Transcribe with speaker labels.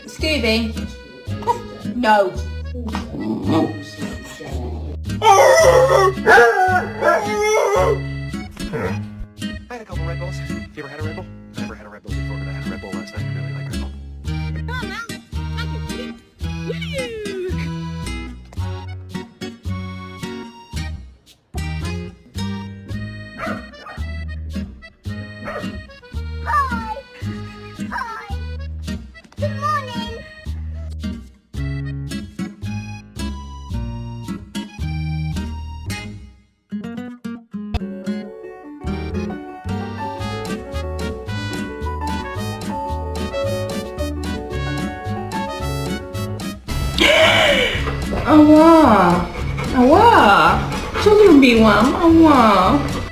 Speaker 1: Scooby. No.
Speaker 2: I had a couple Red Bulls. You ever had a Red Bull? I never had a Red Bull before, but I had a Red Bull last night. I really like Red Bull.
Speaker 3: Come on now. I can get it. Woo!
Speaker 4: Hi. Hi. Good morning.
Speaker 1: Ała. Ała. Co zrobiłam? Ała.